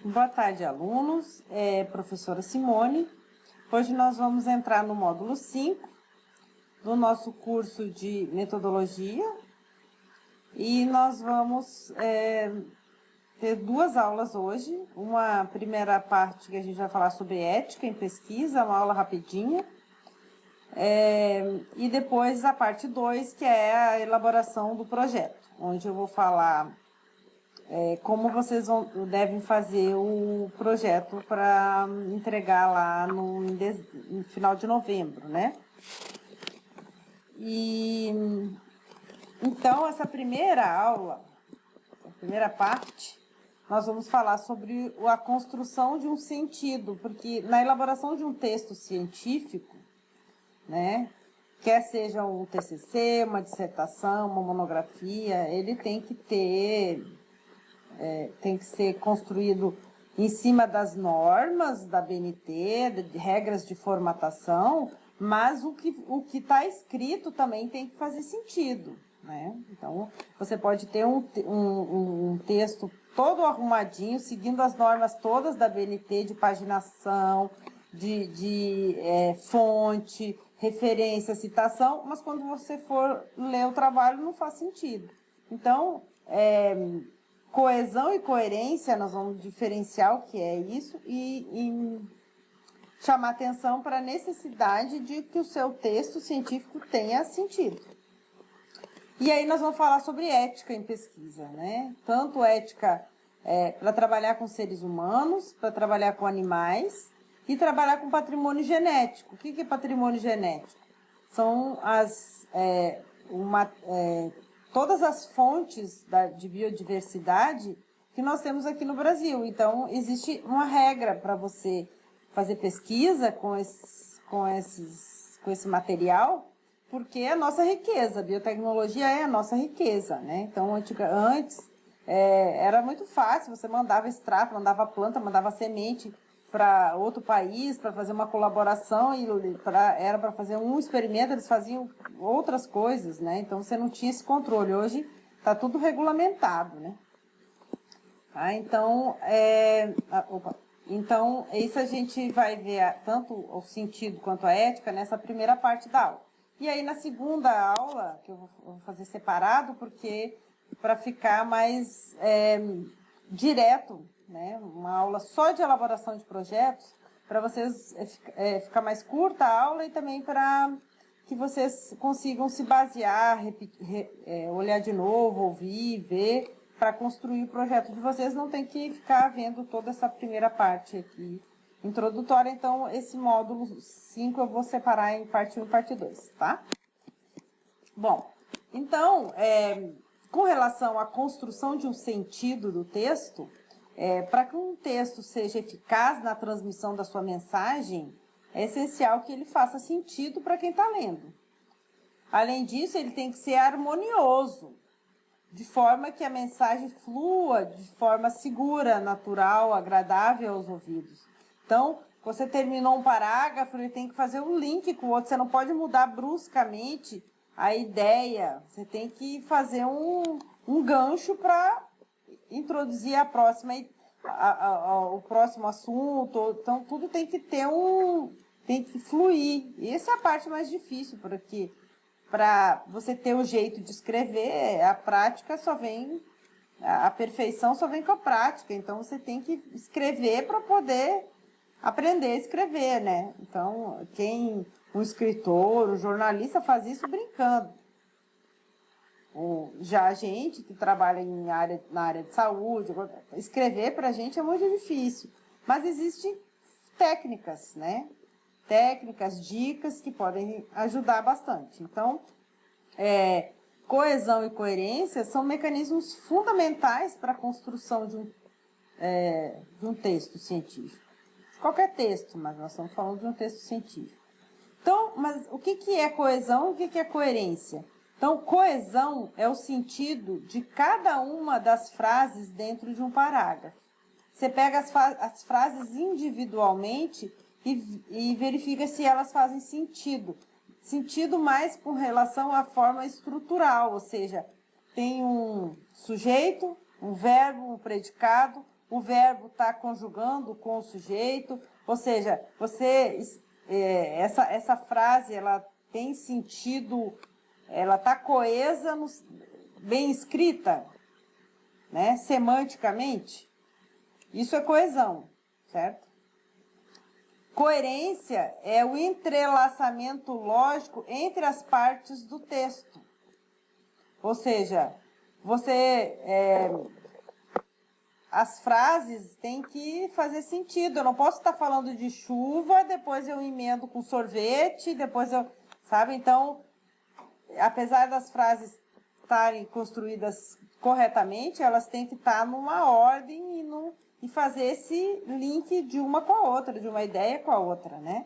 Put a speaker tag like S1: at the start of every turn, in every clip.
S1: Boa tarde, alunos. Professora Simone. Hoje nós vamos entrar no módulo 5 do nosso curso de metodologia e nós vamos ter duas aulas hoje. Uma primeira parte que a gente vai falar sobre ética em pesquisa, uma aula rapidinha. E depois a parte 2, que é a elaboração do projeto, onde eu vou falar como vocês devem fazer o projeto para entregar lá no final de novembro, né? Então, essa primeira aula, a primeira parte, nós vamos falar sobre a construção de um sentido, porque na elaboração de um texto científico, né, quer seja um TCC, uma dissertação, uma monografia, ele tem que ter... tem que ser construído em cima das normas da BNT, de regras de formatação, mas o que está escrito também tem que fazer sentido, né? Então, você pode ter um texto todo arrumadinho, seguindo as normas todas da BNT, de paginação, de fonte, referência, citação, mas quando você for ler o trabalho não faz sentido. Então, coesão e coerência, nós vamos diferenciar o que é isso e chamar atenção para a necessidade de que o seu texto científico tenha sentido. E aí nós vamos falar sobre ética em pesquisa, né? Tanto ética para trabalhar com seres humanos, para trabalhar com animais e trabalhar com patrimônio genético. O que é patrimônio genético? São todas as fontes de biodiversidade que nós temos aqui no Brasil. Então, existe uma regra para você fazer pesquisa com esse material, porque é a nossa riqueza, a biotecnologia é a nossa riqueza, né? Então, antes era muito fácil, você mandava extrato, mandava planta, mandava semente para outro país, para fazer uma colaboração, e era para fazer um experimento, eles faziam outras coisas, né? Então, você não tinha esse controle. Hoje, está tudo regulamentado, né? Então, isso a gente vai ver tanto o sentido quanto a ética nessa primeira parte da aula. E aí, na segunda aula, que eu vou fazer separado, porque para ficar mais direto, né? Uma aula só de elaboração de projetos, para vocês ficar mais curta a aula e também para que vocês consigam se basear, olhar de novo, ouvir, ver, para construir o projeto de vocês, não tem que ficar vendo toda essa primeira parte aqui introdutória. Então, esse módulo 5 eu vou separar em parte 1 e parte 2, tá? Bom, então, com relação à construção de um sentido do texto, para que um texto seja eficaz na transmissão da sua mensagem, é essencial que ele faça sentido para quem está lendo. Além disso, ele tem que ser harmonioso, de forma que a mensagem flua de forma segura, natural, agradável aos ouvidos. Então, você terminou um parágrafo, ele tem que fazer um link com o outro, você não pode mudar bruscamente a ideia, você tem que fazer um gancho para introduzir o próximo assunto. Então, tudo tem que ter tem que fluir. E essa é a parte mais difícil, porque para você ter o jeito de escrever, a prática só vem, a perfeição só vem com a prática. Então, você tem que escrever para poder aprender a escrever, né? Então, um escritor, um jornalista faz isso brincando. Já a gente que trabalha na área de saúde, escrever para a gente é muito difícil. Mas existem técnicas, né? Técnicas, dicas que podem ajudar bastante. Então, coesão e coerência são mecanismos fundamentais para a construção de um texto científico. Qualquer texto, mas nós estamos falando de um texto científico. Então, mas o que é coesão e o que é coerência? Então, coesão é o sentido de cada uma das frases dentro de um parágrafo. Você pega as frases individualmente e verifica se elas fazem sentido. Sentido mais com relação à forma estrutural, ou seja, tem um sujeito, um verbo, um predicado, o verbo está conjugando com o sujeito, ou seja, essa frase ela tem sentido, ela está coesa, bem escrita, né, semanticamente. Isso é coesão, certo? Coerência é o entrelaçamento lógico entre as partes do texto. Ou seja, as frases têm que fazer sentido. Eu não posso estar falando de chuva, depois eu emendo com sorvete, depois eu... Sabe? Então, apesar das frases estarem construídas corretamente, elas têm que estar numa ordem e fazer esse link de uma com a outra, de uma ideia com a outra, né?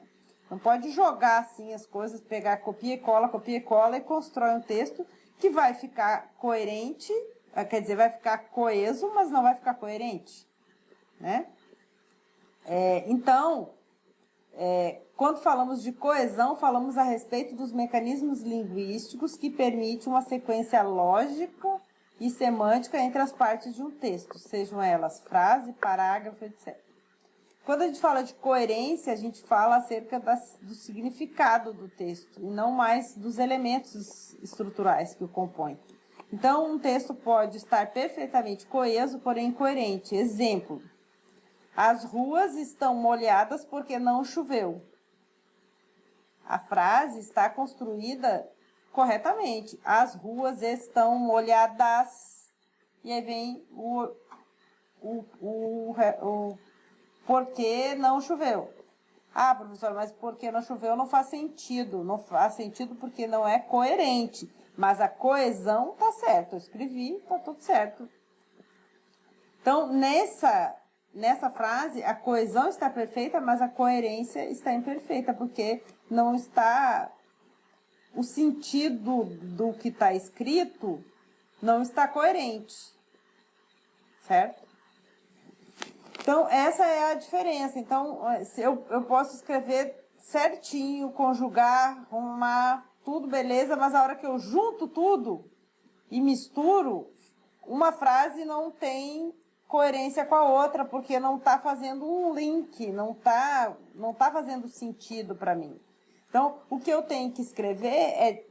S1: Não pode jogar assim as coisas, pegar copia e cola e constrói um texto que vai ficar coerente, quer dizer, vai ficar coeso, mas não vai ficar coerente, né? Então, quando falamos de coesão, falamos a respeito dos mecanismos linguísticos que permitem uma sequência lógica e semântica entre as partes de um texto, sejam elas frase, parágrafo, etc. Quando a gente fala de coerência, a gente fala acerca do significado do texto, e não mais dos elementos estruturais que o compõem. Então, um texto pode estar perfeitamente coeso, porém incoerente. Exemplo, as ruas estão molhadas porque não choveu. A frase está construída corretamente. As ruas estão molhadas. E aí vem o porquê não choveu. Ah, professor, mas porque não choveu não faz sentido. Não faz sentido porque não é coerente. Mas a coesão está certa. Eu escrevi, está tudo certo. Então, nessa frase, a coesão está perfeita, mas a coerência está imperfeita, porque não está... O sentido do que está escrito não está coerente, certo? Então, essa é a diferença. Então, eu posso escrever certinho, conjugar, arrumar, tudo beleza, mas a hora que eu junto tudo e misturo, uma frase não tem coerência com a outra, porque não está fazendo um link, não tá fazendo sentido para mim. Então, o que eu tenho que escrever é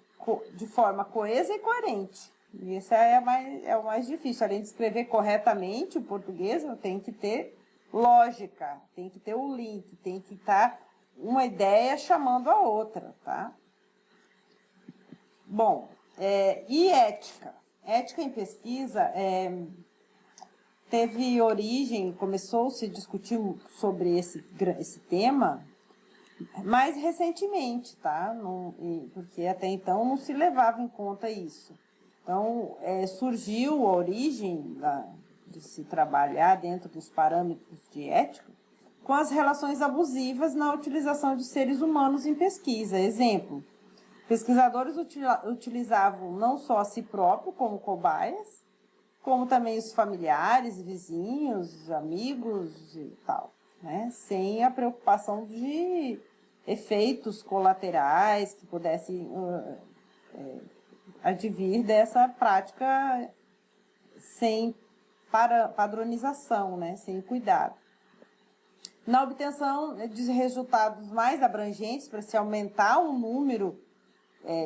S1: de forma coesa e coerente. E isso é o mais difícil. Além de escrever corretamente o português, eu tenho que ter lógica, tem que ter o link, tem que estar uma ideia chamando a outra, tá? Bom, e ética? Ética em pesquisa teve origem, começou-se a discutir sobre esse tema mais recentemente, tá? Porque até então não se levava em conta isso. Então, surgiu a origem de se trabalhar dentro dos parâmetros de ética com as relações abusivas na utilização de seres humanos em pesquisa. Exemplo, pesquisadores utilizavam não só a si próprio como cobaias, como também os familiares, vizinhos, amigos e tal, né? Sem a preocupação de efeitos colaterais que pudessem advir dessa prática sem padronização, né? Sem cuidado. Na obtenção de resultados mais abrangentes, para se aumentar o número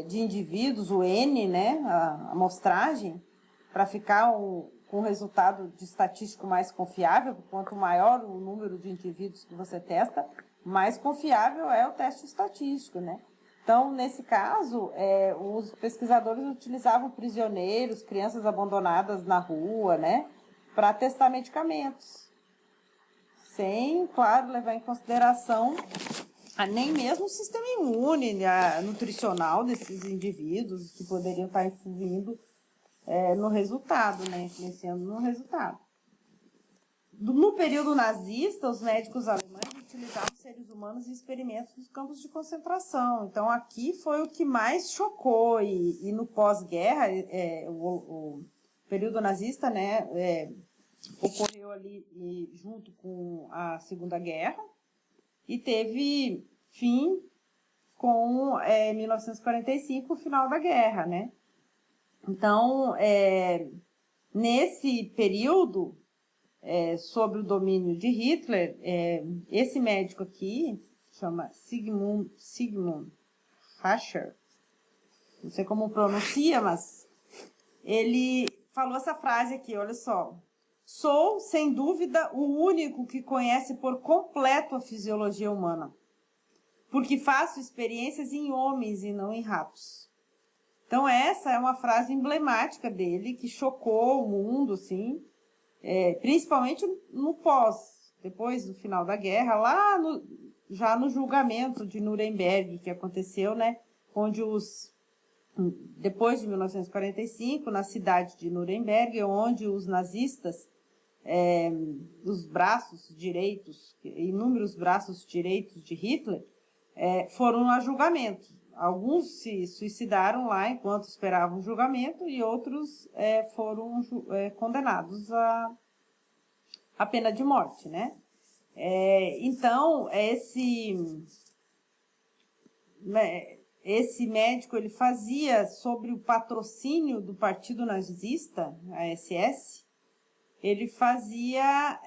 S1: de indivíduos, o N, né? A amostragem, para ficar com um resultado de estatístico mais confiável, quanto maior o número de indivíduos que você testa, mais confiável é o teste estatístico, né? Então, nesse caso, os pesquisadores utilizavam prisioneiros, crianças abandonadas na rua, né? Para testar medicamentos. Sem, claro, levar em consideração nem mesmo o sistema imune, nutricional desses indivíduos que poderiam estar influindo no resultado, né? Influenciando no resultado. No período nazista, os médicos alemães utilizavam seres humanos em experimentos nos campos de concentração. Então, aqui foi o que mais chocou. E no pós-guerra, o período nazista, né, ocorreu ali junto com a Segunda Guerra e teve fim com 1945, o final da guerra, né? Então, nesse período, sobre o domínio de Hitler, esse médico aqui, chama Sigmund Rascher, não sei como pronuncia, mas ele falou essa frase aqui, olha só. Sou, sem dúvida, o único que conhece por completo a fisiologia humana, porque faço experiências em homens e não em ratos. Então essa é uma frase emblemática dele, que chocou o mundo, assim, principalmente no depois do final da guerra, já no julgamento de Nuremberg, que aconteceu, né, onde depois de 1945, na cidade de Nuremberg, onde os nazistas, os braços direitos, inúmeros braços direitos de Hitler, foram a julgamento. Alguns se suicidaram lá enquanto esperavam o julgamento e outros foram condenados à pena de morte, né? Então, esse médico, ele fazia sobre o patrocínio do Partido Nazista, a SS, ele fazia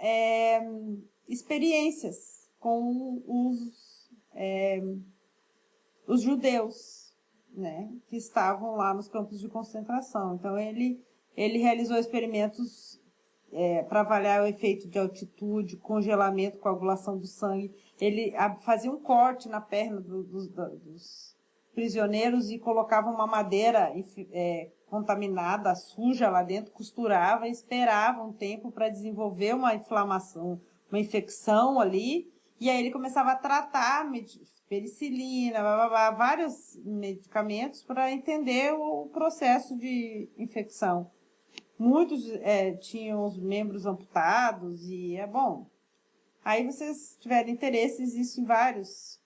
S1: experiências com os judeus, né, que estavam lá nos campos de concentração. Então, ele realizou experimentos para avaliar o efeito de altitude, congelamento, coagulação do sangue. Ele fazia um corte na perna dos prisioneiros e colocava uma madeira contaminada, suja lá dentro, costurava e esperava um tempo para desenvolver uma inflamação, uma infecção ali, e aí ele começava a tratar penicilina, vários medicamentos para entender o processo de infecção. Muitos tinham os membros amputados e bom. Aí vocês tiverem interesse, existem vários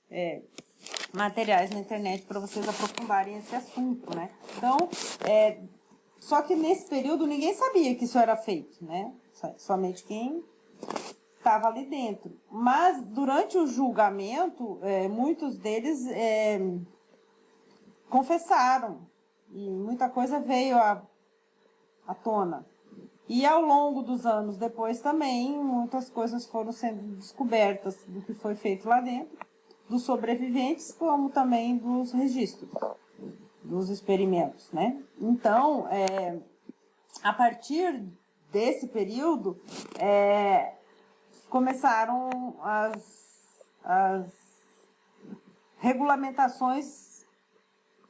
S1: materiais na internet para vocês aprofundarem esse assunto, né? Então, só que nesse período ninguém sabia que isso era feito, né? Somente quem estava ali dentro. Mas durante o julgamento, muitos deles confessaram e muita coisa veio à tona. E ao longo dos anos depois também, muitas coisas foram sendo descobertas do que foi feito lá dentro, dos sobreviventes, como também dos registros, dos experimentos, né? Então, a partir desse período, começaram as regulamentações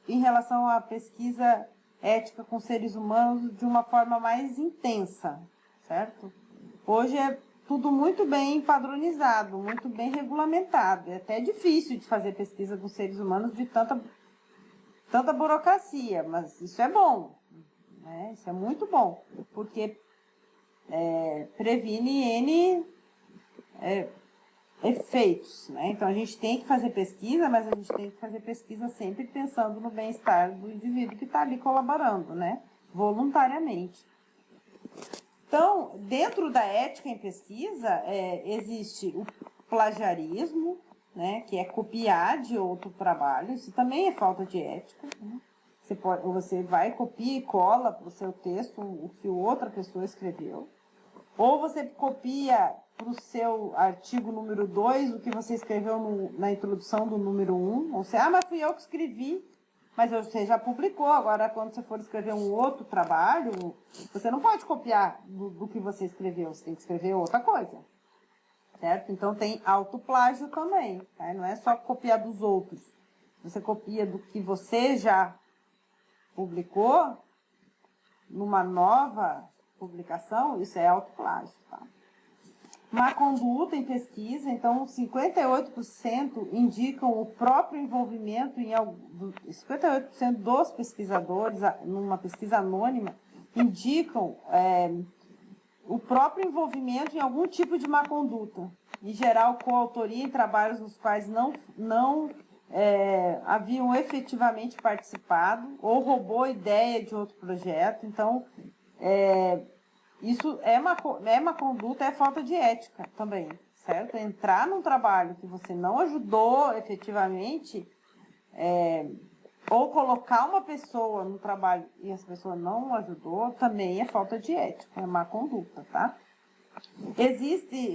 S1: em relação à pesquisa ética com seres humanos de uma forma mais intensa, certo? Hoje é tudo muito bem padronizado, muito bem regulamentado. É até difícil de fazer pesquisa com seres humanos de tanta burocracia, mas isso é bom, né? Isso é muito bom, porque previne N efeitos, né? Então a gente tem que fazer pesquisa, mas a gente tem que fazer pesquisa sempre pensando no bem-estar do indivíduo que está ali colaborando, né? Voluntariamente. Então, dentro da ética em pesquisa, existe o plagiarismo, né? Que é copiar de outro trabalho, isso também é falta de ética, né? Você vai, copia e cola para o seu texto o que outra pessoa escreveu. Ou você copia para o seu artigo número 2 o que você escreveu na introdução do número 1. Ou seja, mas fui eu que escrevi, mas você já publicou. Agora, quando você for escrever um outro trabalho, você não pode copiar do que você escreveu, você tem que escrever outra coisa. Certo? Então, tem autoplágio também. Tá? Não é só copiar dos outros. Você copia do que você já publicou numa nova publicação, isso é autoplágio, tá? Má conduta em pesquisa, então 58% indicam o próprio envolvimento 58% dos pesquisadores, numa pesquisa anônima, indicam o próprio envolvimento em algum tipo de má conduta. Em geral, coautoria em trabalhos nos quais não haviam efetivamente participado ou roubou ideia de outro projeto. Então, isso é má conduta, é falta de ética também, certo? Entrar num trabalho que você não ajudou efetivamente, ou colocar uma pessoa no trabalho e essa pessoa não ajudou, também é falta de ética, é má conduta, tá?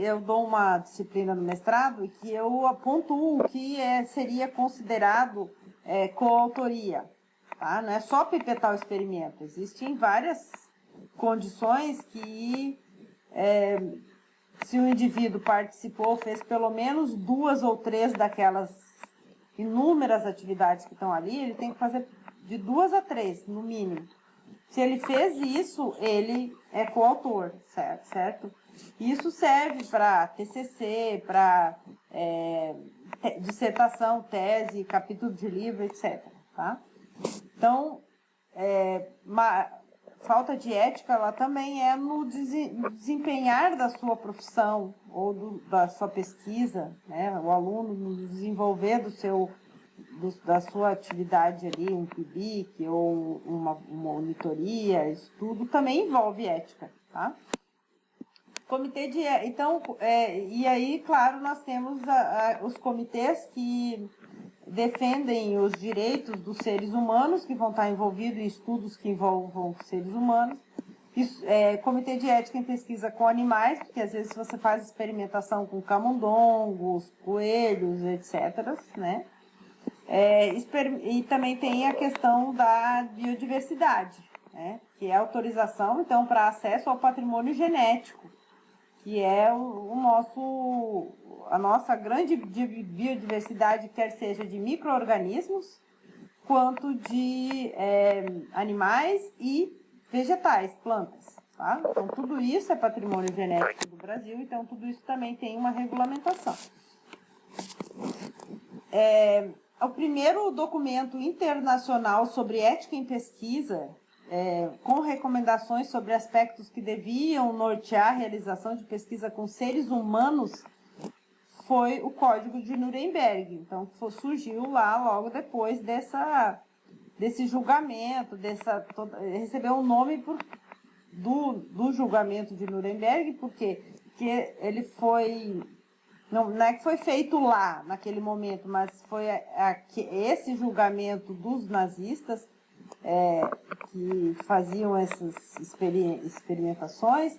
S1: Eu dou uma disciplina no mestrado que eu pontuo o que seria considerado coautoria. Tá? Não é só pipetar o experimento, existem várias condições que, se o indivíduo participou, fez pelo menos 2 ou 3 daquelas inúmeras atividades que estão ali, ele tem que fazer de 2 a 3, no mínimo. Se ele fez isso, ele é coautor, certo? Isso serve para TCC, para dissertação, tese, capítulo de livro, etc. Tá? Então, falta de ética ela também é no desempenhar da sua profissão ou da sua pesquisa, né? O aluno no desenvolver da sua atividade ali, um PIBIC ou uma monitoria, isso tudo também envolve ética, tá? Comitê de ética, então, e aí, claro, nós temos os comitês que defendem os direitos dos seres humanos, que vão estar envolvidos em estudos que envolvam seres humanos. Comitê de ética em pesquisa com animais, porque às vezes você faz experimentação com camundongos, coelhos, etc., né? E também tem a questão da biodiversidade, né? Que é autorização, então, para acesso ao patrimônio genético, que é a nossa grande biodiversidade, quer seja de micro-organismos, quanto de animais e vegetais, plantas. Tá? Então, tudo isso é patrimônio genético do Brasil, então tudo isso também tem uma regulamentação. O primeiro documento internacional sobre ética em pesquisa, com recomendações sobre aspectos que deviam nortear a realização de pesquisa com seres humanos, foi o Código de Nuremberg. Então, surgiu lá logo depois desse julgamento, recebeu o nome do julgamento de Nuremberg, porque ele foi... Não é que foi feito lá, naquele momento, mas foi esse julgamento dos nazistas que faziam essas experimentações,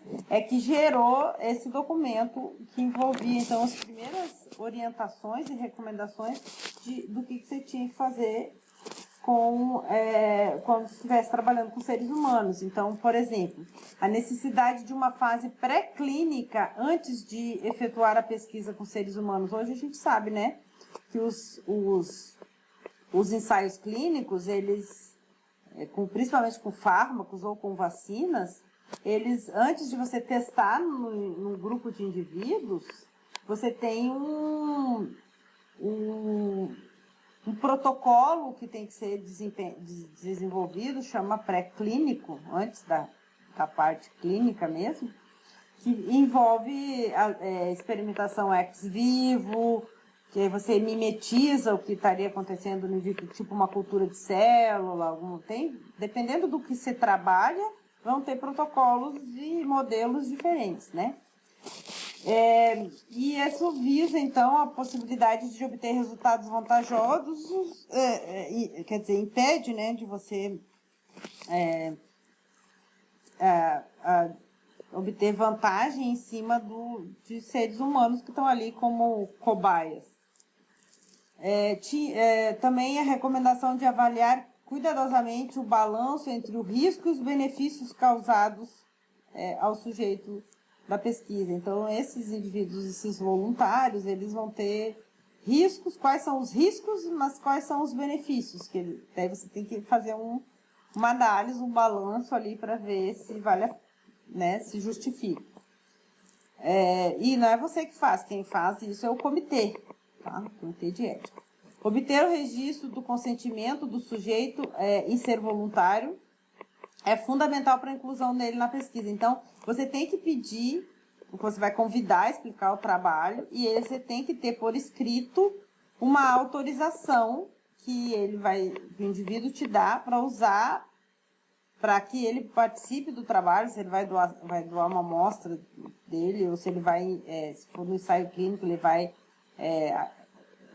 S1: que gerou esse documento que envolvia, então, as primeiras orientações e recomendações do que você tinha que fazer quando estivesse trabalhando com seres humanos. Então, por exemplo, a necessidade de uma fase pré-clínica antes de efetuar a pesquisa com seres humanos. Hoje a gente sabe, né, que os ensaios clínicos, eles, principalmente com fármacos ou com vacinas, eles, antes de você testar num grupo de indivíduos, você tem um protocolo que tem que ser desenvolvido, chama pré-clínico, antes da parte clínica mesmo, que envolve experimentação ex vivo, que aí você mimetiza o que estaria acontecendo no indivíduo, tipo uma cultura de célula, dependendo do que você trabalha, vão ter protocolos e modelos diferentes, né? E isso visa, então, a possibilidade de obter resultados vantajosos, quer dizer, impede, né, de você obter vantagem em cima de seres humanos que estão ali como cobaias. Também a recomendação de avaliar cuidadosamente o balanço entre o risco e os benefícios causados ao sujeito da pesquisa. Então, esses indivíduos, esses voluntários, eles vão ter riscos. Quais são os riscos, mas quais são os benefícios? Daí você tem que fazer uma análise, um balanço ali para ver se se justifica. E não é você que faz, quem faz isso é o comitê, tá? O comitê de ética. Obter o registro do consentimento do sujeito em ser voluntário é fundamental para a inclusão dele na pesquisa. Então, você tem que pedir, você vai convidar a explicar o trabalho, e você tem que ter por escrito uma autorização que o indivíduo te dá para usar, para que ele participe do trabalho, se ele vai doar uma amostra dele, ou se ele se for no ensaio clínico, ele vai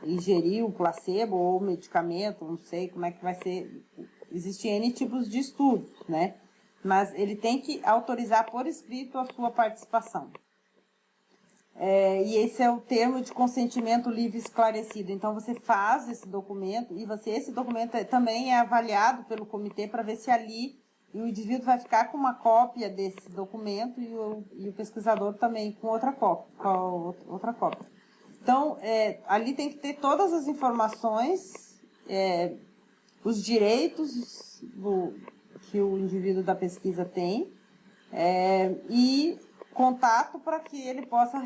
S1: ingerir o placebo ou o medicamento, não sei como é que vai ser. Existem N tipos de estudos, né? Mas ele tem que autorizar por escrito a sua participação. E esse é o termo de consentimento livre e esclarecido. Então, você faz esse documento e esse documento também é avaliado pelo comitê para ver se ali o indivíduo vai ficar com uma cópia desse documento e o pesquisador também com outra cópia. Então, ali tem que ter todas as informações, os direitos que o indivíduo da pesquisa tem e contato para que ele possa,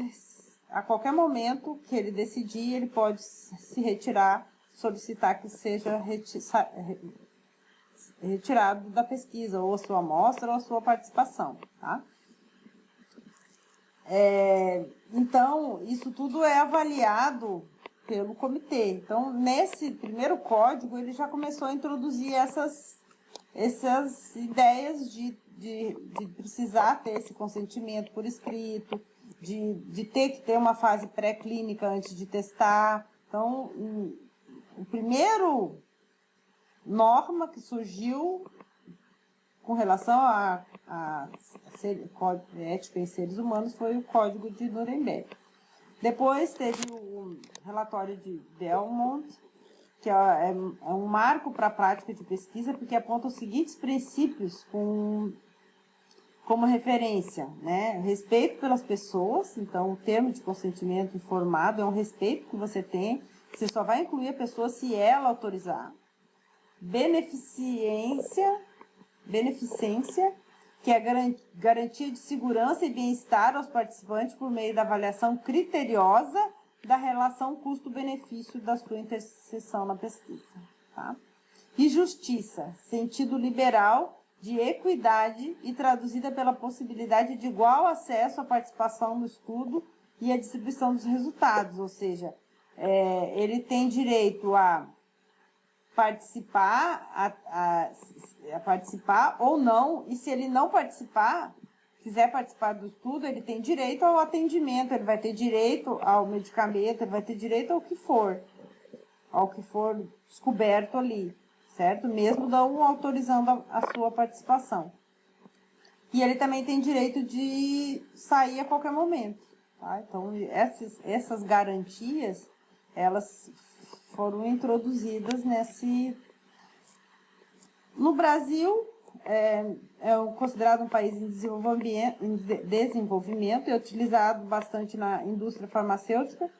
S1: a qualquer momento que ele decidir, ele pode se retirar, solicitar que seja retirado da pesquisa, ou a sua amostra, ou a sua participação, tá? Então, isso tudo é avaliado pelo comitê. Então, nesse primeiro código, ele já começou a introduzir essas ideias de precisar ter esse consentimento por escrito, de ter que ter uma fase pré-clínica antes de testar. Então, o primeiro norma que surgiu com relação a código de ética em seres humanos foi o Código de Nuremberg. Depois teve o relatório de Belmont, que é um marco para a prática de pesquisa, porque aponta os seguintes princípios como referência, né? Respeito pelas pessoas, então o termo de consentimento informado é um respeito que você tem, você só vai incluir a pessoa se ela autorizar. Beneficência, que é a garantia de segurança e bem-estar aos participantes por meio da avaliação criteriosa da relação custo-benefício da sua interseção na pesquisa. Tá? E justiça, sentido liberal de equidade e traduzida pela possibilidade de igual acesso à participação no estudo e à distribuição dos resultados, ou seja, ele tem direito a participar, a participar ou não, e se ele não participar, quiser participar do estudo, ele tem direito ao atendimento, ele vai ter direito ao medicamento, ele vai ter direito ao que for descoberto ali, certo? Mesmo não autorizando a sua participação. E ele também tem direito de sair a qualquer momento, tá? Então, essas garantias, elas foram introduzidas No Brasil, é considerado um país em desenvolvimento e é utilizado bastante na indústria farmacêutica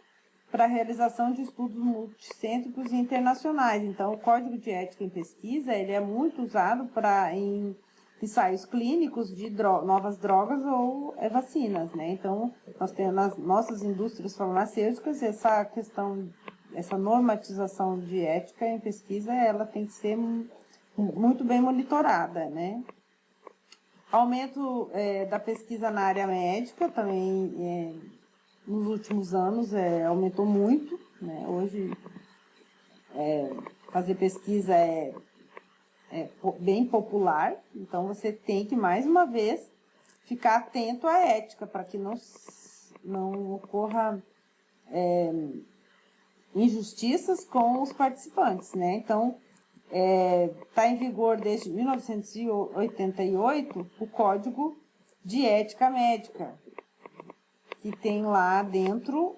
S1: para a realização de estudos multicêntricos e internacionais. Então, o Código de Ética em Pesquisa ele é muito usado em ensaios clínicos de novas drogas ou vacinas, né? Então, nós temos nas nossas indústrias farmacêuticas essa normatização de ética em pesquisa, ela tem que ser muito bem monitorada, né? Aumento da pesquisa na área médica também, nos últimos anos, aumentou muito, né? Hoje, fazer pesquisa é bem popular, então você tem que, mais uma vez, ficar atento à ética, para que não ocorra injustiças com os participantes, né? Então, está em vigor desde 1988 o Código de Ética Médica, que tem lá dentro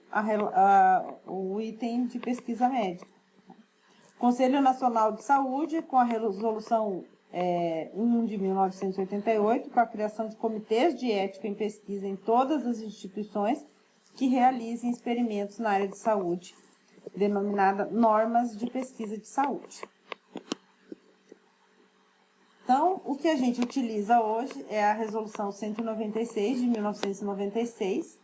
S1: o item de pesquisa médica. Conselho Nacional de Saúde, com a resolução 1 de 1988, com a criação de comitês de ética em pesquisa em todas as instituições que realizem experimentos na área de saúde, denominada Normas de Pesquisa de Saúde. Então, o que a gente utiliza hoje é a Resolução 196 de 1996.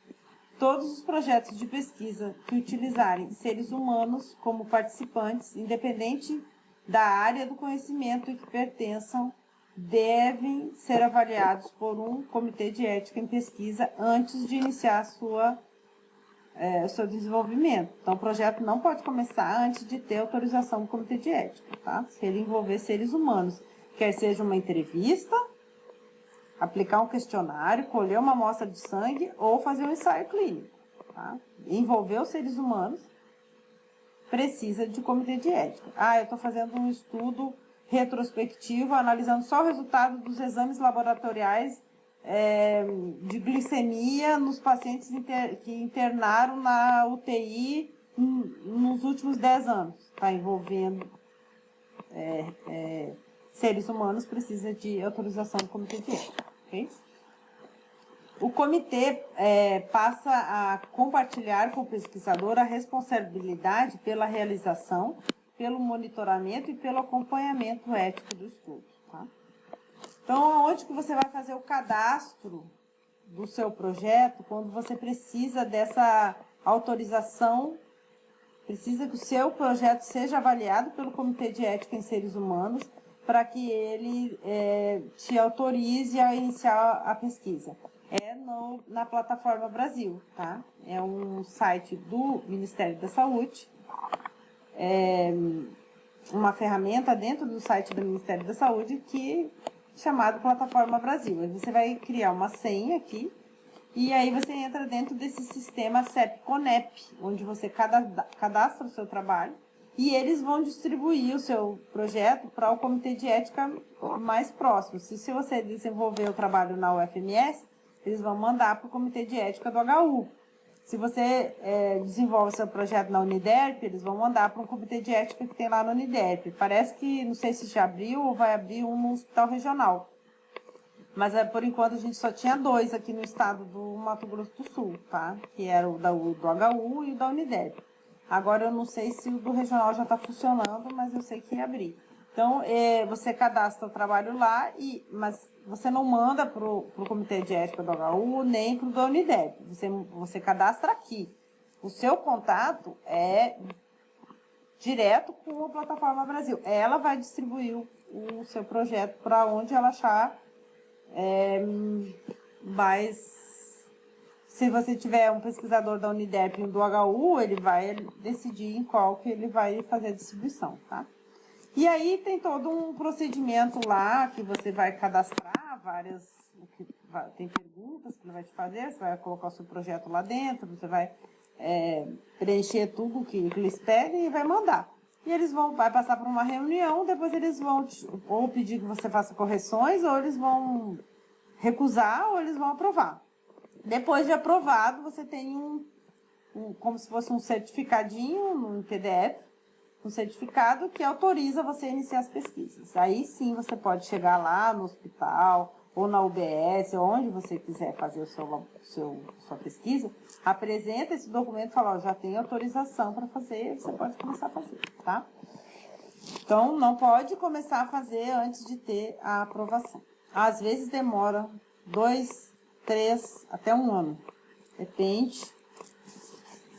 S1: Todos os projetos de pesquisa que utilizarem seres humanos como participantes, independente da área do conhecimento em que pertençam, devem ser avaliados por um comitê de ética em pesquisa antes de iniciar o seu desenvolvimento. Então, o projeto não pode começar antes de ter autorização do comitê de ética, tá? Se ele envolver seres humanos, quer seja uma entrevista, aplicar um questionário, colher uma amostra de sangue ou fazer um ensaio clínico, tá? Envolver os seres humanos, precisa de comitê de ética. Eu estou fazendo um estudo retrospectivo, analisando só o resultado dos exames laboratoriais de glicemia nos pacientes que internaram na UTI nos últimos 10 anos. Está envolvendo seres humanos, precisa de autorização do comitê de ética. Okay? O comitê passa a compartilhar com o pesquisador a responsabilidade pela realização, pelo monitoramento e pelo acompanhamento ético do estudo. Tá? Então, onde que você vai fazer o cadastro do seu projeto, quando você precisa dessa autorização, precisa que o seu projeto seja avaliado pelo Comitê de Ética em Seres Humanos, para que ele te autorize a iniciar a pesquisa. Na Plataforma Brasil, tá? É um site do Ministério da Saúde, uma ferramenta dentro do site do Ministério da Saúde chamado Plataforma Brasil. Aí você vai criar uma senha aqui e aí você entra dentro desse sistema CEP-CONEP, onde você cadastra o seu trabalho e eles vão distribuir o seu projeto para o Comitê de Ética mais próximo. Se você desenvolver o trabalho na UFMS, eles vão mandar para o Comitê de Ética do HU. Se você desenvolve o seu projeto na Uniderp, eles vão mandar para um Comitê de Ética que tem lá na Uniderp. Parece que, não sei se já abriu ou vai abrir um no Hospital Regional. Mas, por enquanto, a gente só tinha 2 aqui no estado do Mato Grosso do Sul, tá? Que era o do HU e o da Uniderp. Agora, eu não sei se o do Regional já está funcionando, mas eu sei que ia abrir. Então, você cadastra o trabalho lá, mas você não manda para o Comitê de Ética do HU nem para o da Uniderp. Você cadastra aqui. O seu contato é direto com a Plataforma Brasil. Ela vai distribuir o seu projeto para onde ela achar mais... Se você tiver um pesquisador da Uniderp e um do HU, ele vai decidir em qual que ele vai fazer a distribuição, tá? E aí tem todo um procedimento lá que você vai cadastrar tem perguntas que ele vai te fazer, você vai colocar o seu projeto lá dentro, você vai preencher tudo que eles pedem e vai mandar. E eles vai passar por uma reunião, depois eles vão ou pedir que você faça correções, ou eles vão recusar, ou eles vão aprovar. Depois de aprovado, você tem como se fosse um certificadinho no PDF, um certificado que autoriza você a iniciar as pesquisas. Aí sim você pode chegar lá no hospital ou na UBS, onde você quiser fazer sua pesquisa, apresenta esse documento e fala, ó, já tem autorização para fazer, você pode começar a fazer, tá? Então, não pode começar a fazer antes de ter a aprovação. Às vezes demora 2, 3, até 1 ano. Depende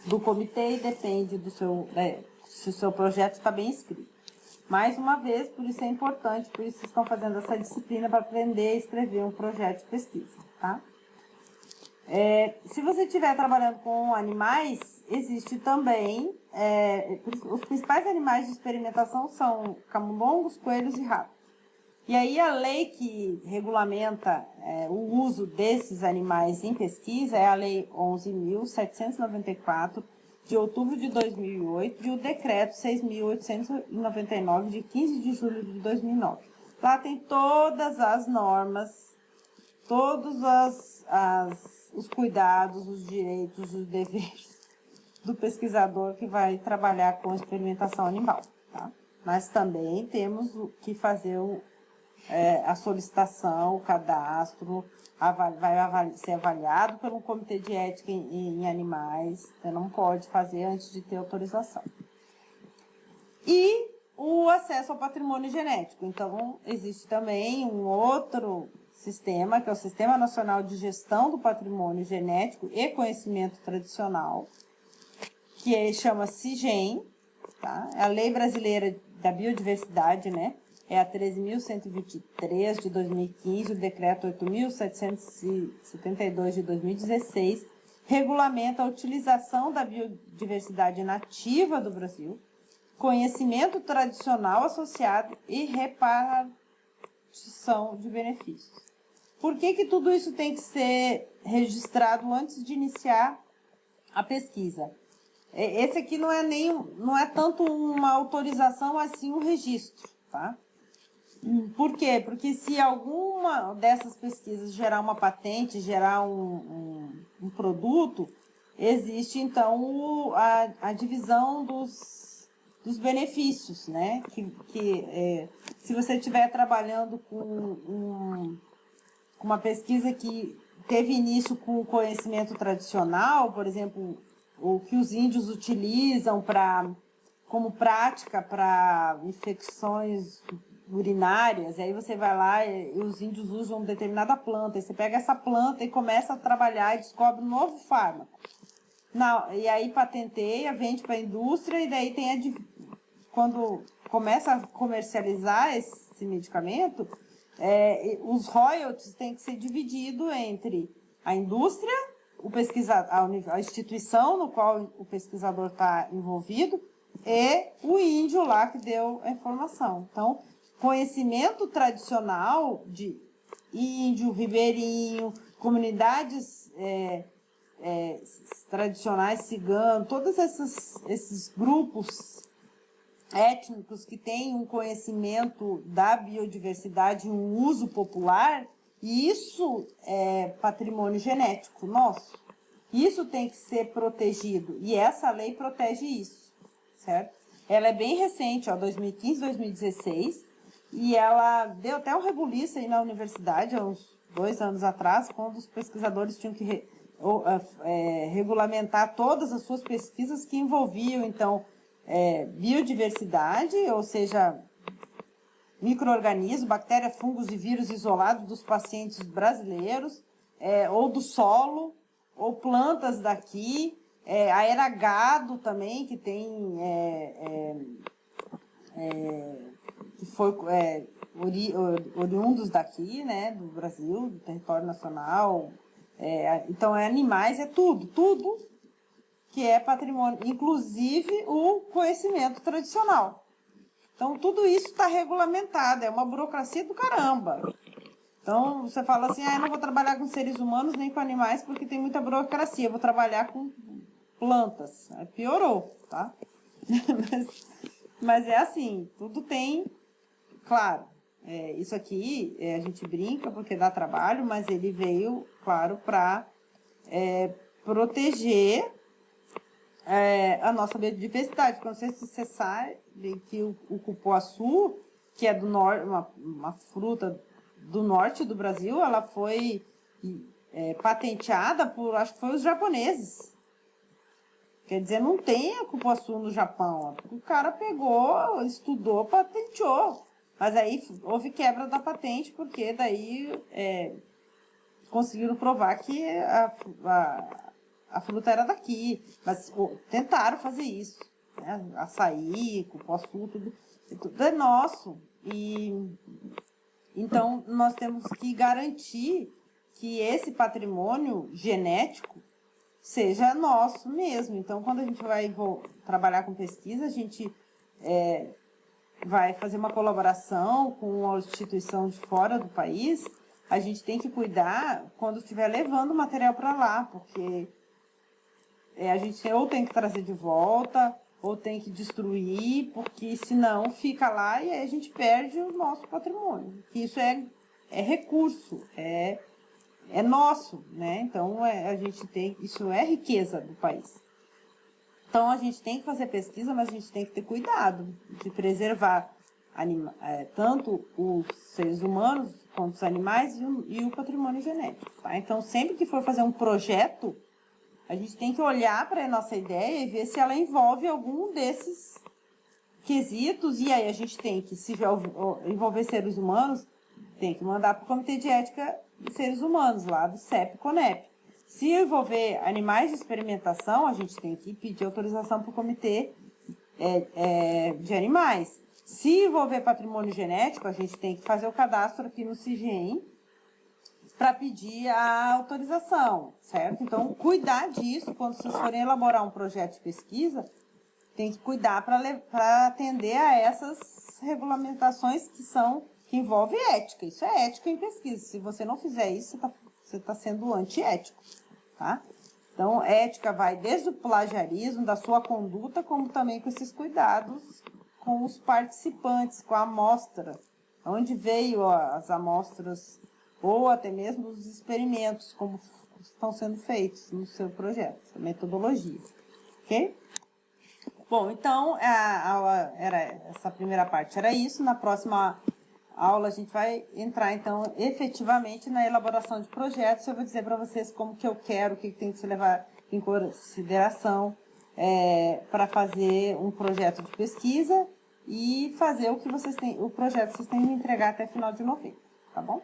S1: do comitê e depende do se o seu projeto está bem escrito. Mais uma vez, por isso é importante, por isso estão fazendo essa disciplina para aprender a escrever um projeto de pesquisa, tá? Se você estiver trabalhando com animais, existe também, os principais animais de experimentação são camundongos, coelhos e ratos. E aí a lei que regulamenta o uso desses animais em pesquisa é a Lei 11.794, de outubro de 2008, e o Decreto 6.899, de 15 de julho de 2009. Lá tem todas as normas, todos os cuidados, os direitos, os deveres do pesquisador que vai trabalhar com experimentação animal. Tá? Mas também temos que fazer a solicitação, o cadastro, vai ser avaliado pelo Comitê de Ética em Animais, você não pode fazer antes de ter autorização. E o acesso ao patrimônio genético. Então, existe também um outro sistema, que é o Sistema Nacional de Gestão do Patrimônio Genético e Conhecimento Tradicional, que chama CIGEM, tá? É a Lei Brasileira da Biodiversidade, né? É a 13.123 de 2015, o Decreto 8.772 de 2016, regulamenta a utilização da biodiversidade nativa do Brasil, conhecimento tradicional associado e repartição de benefícios. Por que tudo isso tem que ser registrado antes de iniciar a pesquisa? Esse aqui não é tanto uma autorização, mas sim um registro, tá? Por quê? Porque se alguma dessas pesquisas gerar uma patente, gerar um produto, existe, então, a divisão dos benefícios, né? Se você estiver trabalhando com uma pesquisa que teve início com o conhecimento tradicional, por exemplo, o que os índios utilizam como prática para infecções urinárias, e aí você vai lá e os índios usam determinada planta, e você pega essa planta e começa a trabalhar e descobre um novo fármaco. E aí patenteia, vende para a indústria, e daí quando começa a comercializar esse medicamento, os royalties têm que ser divididos entre a indústria, o pesquisador, a instituição no qual o pesquisador está envolvido e o índio lá que deu a informação. Então, conhecimento tradicional de índio, ribeirinho, comunidades tradicionais ciganos, todos esses grupos étnicos que têm um conhecimento da biodiversidade e um uso popular, e isso é patrimônio genético nosso. Isso tem que ser protegido, e essa lei protege isso, certo? Ela é bem recente, ó, 2015, 2016, e ela deu até um rebuliço aí na universidade, há uns 2 anos atrás, quando os pesquisadores tinham que regulamentar todas as suas pesquisas que envolviam, então, biodiversidade, ou seja, micro-organismos, bactérias, fungos e vírus isolados dos pacientes brasileiros, ou do solo, ou plantas daqui, era gado também, que tem, que foi oriundos daqui, né, do Brasil, do território nacional. Então, animais, tudo que é patrimônio, inclusive o conhecimento tradicional. Então, tudo isso está regulamentado, é uma burocracia do caramba. Então, você fala assim, eu não vou trabalhar com seres humanos nem com animais porque tem muita burocracia, eu vou trabalhar com plantas. Aí piorou, tá? mas é assim, tudo tem, claro, isso aqui a gente brinca porque dá trabalho, mas ele veio, claro, para proteger a nossa biodiversidade. Não sei se você sabe que o cupuaçu, que é uma fruta do norte do Brasil, ela foi patenteada por, acho que foi os japoneses. Quer dizer, não tem cupuaçu no Japão. O cara pegou, estudou, patenteou. Mas aí houve quebra da patente, porque daí conseguiram provar que a fruta era daqui, mas tentaram fazer isso, né? Açaí, cupuaçu, tudo é nosso. Então, nós temos que garantir que esse patrimônio genético seja nosso mesmo. Então, quando a gente vai trabalhar com pesquisa, a gente vai fazer uma colaboração com uma instituição de fora do país, a gente tem que cuidar quando estiver levando o material para lá, porque a gente ou tem que trazer de volta, ou tem que destruir, porque senão fica lá e aí a gente perde o nosso patrimônio. Isso é recurso, é nosso, né? Então, isso é riqueza do país. Então, a gente tem que fazer pesquisa, mas a gente tem que ter cuidado de preservar tanto os seres humanos quanto os animais e o patrimônio genético, tá? Então, sempre que for fazer um projeto, a gente tem que olhar para a nossa ideia e ver se ela envolve algum desses quesitos, e aí a gente tem que, se envolver seres humanos, tem que mandar para o Comitê de Ética de Seres Humanos, lá do CEP-CONEP. Se envolver animais de experimentação, a gente tem que pedir autorização para o Comitê de Animais. Se envolver patrimônio genético, a gente tem que fazer o cadastro aqui no CIGEM para pedir a autorização, certo? Então, cuidar disso, quando vocês forem elaborar um projeto de pesquisa, tem que cuidar para atender a essas regulamentações que envolvem ética. Isso é ética em pesquisa. Se você não fizer isso, você tá sendo antiético, tá? Então, ética vai desde o plagiarismo, da sua conduta, como também com esses cuidados com os participantes, com a amostra, onde veio as amostras ou até mesmo os experimentos, como estão sendo feitos no seu projeto, a metodologia, ok? Bom, então, a aula essa primeira parte era isso. Na próxima aula a gente vai entrar, então, efetivamente na elaboração de projetos. Eu vou dizer para vocês como que eu quero, o que tem que se levar em consideração para fazer um projeto de pesquisa e fazer o projeto que vocês têm que entregar até final de novembro, tá bom?